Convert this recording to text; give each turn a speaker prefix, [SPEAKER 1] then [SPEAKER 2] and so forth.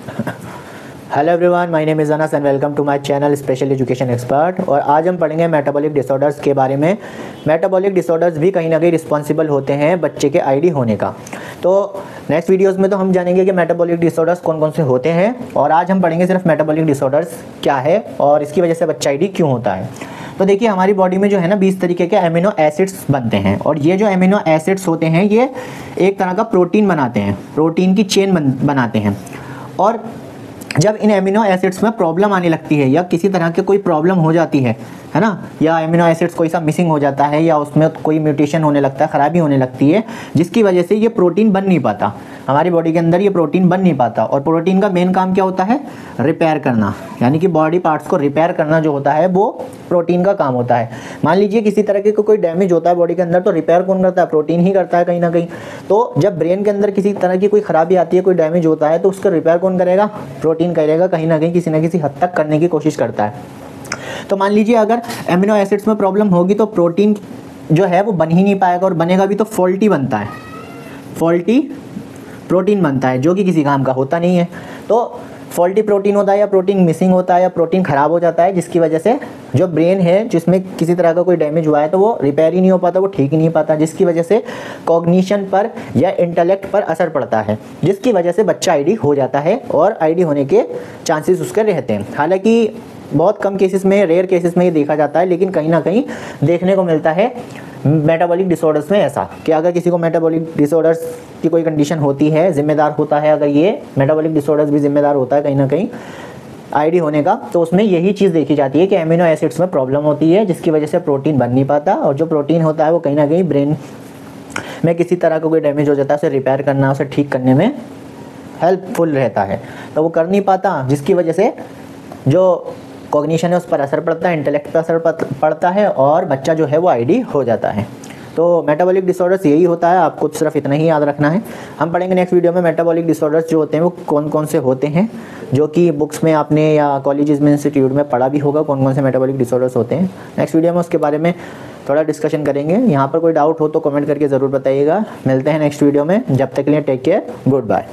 [SPEAKER 1] Hello everyone, my name is Anas and welcome to my channel special education expert. और आज हम पढ़ेंगे metabolic disorders के बारे में। मेटाबॉलिक डिसऑर्डर्स भी कहीं ना कहीं रिस्पॉन्सिबल होते हैं बच्चे के आईडी होने का। तो नेक्स्ट वीडियोस में तो हम जानेंगे कि मेटाबॉलिक डिसऑर्डर्स कौन कौन से होते हैं, और आज हम पढ़ेंगे सिर्फ मेटाबॉलिक डिसऑर्डर्स क्या है और इसकी वजह से बच्चा आईडी क्यों होता है। तो देखिए, हमारी बॉडी में जो है ना 20 तरीके के अमीनो एसिड्स बनते हैं, और ये जो अमीनो एसिड्स होते हैं ये एक तरह का प्रोटीन बनाते हैं, प्रोटीन की चेन बनाते हैं। और जब इन एमिनो एसिड्स में प्रॉब्लम आने लगती है या किसी तरह की कोई प्रॉब्लम हो जाती है ना, या एमिनो एसिड्स कोई सा मिसिंग हो जाता है या उसमें कोई म्यूटेशन होने लगता है, ख़राबी होने लगती है, जिसकी वजह से ये प्रोटीन बन नहीं पाता, हमारी बॉडी के अंदर ये प्रोटीन बन नहीं पाता। और प्रोटीन का मेन काम क्या होता है? रिपेयर करना, यानी कि बॉडी पार्ट्स को रिपेयर करना जो होता है वो प्रोटीन का काम होता है। मान लीजिए किसी तरह के कोई डैमेज होता है बॉडी के अंदर, तो रिपेयर कौन करता है? प्रोटीन ही करता है कहीं ना कहीं। तो जब ब्रेन के अंदर किसी तरह की कोई खराबी आती है, कोई डैमेज होता है, तो उसका रिपेयर कौन करेगा? प्रोटीन करेगा, कहीं ना कहीं किसी न किसी हद तक करने की कोशिश करता है। तो मान लीजिए अगर एमिनो एसिड्स में प्रॉब्लम होगी तो प्रोटीन जो है वो बन ही नहीं पाएगा, और बनेगा भी तो फॉल्टी बनता है, फॉल्टी प्रोटीन बनता है जो कि किसी काम का होता नहीं है। तो फॉल्टी प्रोटीन होता है, या प्रोटीन मिसिंग होता है, या प्रोटीन ख़राब हो जाता है, जिसकी वजह से जो ब्रेन है जिसमें किसी तरह का कोई डैमेज हुआ है तो वो रिपेयर ही नहीं हो पाता, वो ठीक ही नहीं पाता, जिसकी वजह से कॉग्निशन पर या इंटेलेक्ट पर असर पड़ता है, जिसकी वजह से बच्चा आईडी हो जाता है और आईडी होने के चांसेस उसके रहते हैं। हालांकि बहुत कम केसेस में, रेयर केसेस में ये देखा जाता है, लेकिन कहीं ना कहीं देखने को मिलता है मेटाबॉलिक डिसऑर्डर्स में ऐसा कि अगर किसी को मेटाबॉलिक डिसऑर्डर्स की कोई कंडीशन होती है, जिम्मेदार होता है, अगर ये मेटाबॉलिक डिसऑर्डर्स भी जिम्मेदार होता है कहीं ना कहीं आईडी होने का, तो उसमें यही चीज़ देखी जाती है कि एमिनो एसिड्स में प्रॉब्लम होती है, जिसकी वजह से प्रोटीन बन नहीं पाता, और जो प्रोटीन होता है वो कहीं ना कहीं ब्रेन में किसी तरह का कोई डैमेज हो जाता है, उसे रिपेयर करना, उसे ठीक करने में हेल्पफुल रहता है, तो वो कर नहीं पाता, जिसकी वजह से जो कॉग्निशन है उस पर असर पड़ता है, इंटेलेक्ट पर असर पड़ता है, और बच्चा जो है वो आईडी हो जाता है। तो मेटाबॉलिक डिसऑर्डर्स यही होता है, आपको सिर्फ इतना ही याद रखना है। हम पढ़ेंगे नेक्स्ट वीडियो में मेटाबॉलिक डिसऑर्डर्स जो होते हैं वो कौन कौन से होते हैं, जो कि बुक्स में आपने या कॉलेजेस में, इंस्टीट्यूट में पढ़ा भी होगा, कौन कौन से मेटाबॉलिक डिसऑर्डर्स होते हैं। नेक्स्ट वीडियो में उसके बारे में थोड़ा डिस्कशन करेंगे। यहाँ पर कोई डाउट हो तो कमेंट करके ज़रूर बताइएगा। मिलते हैं नेक्स्ट वीडियो में, जब तक के लिए टेक केयर, गुड बाय।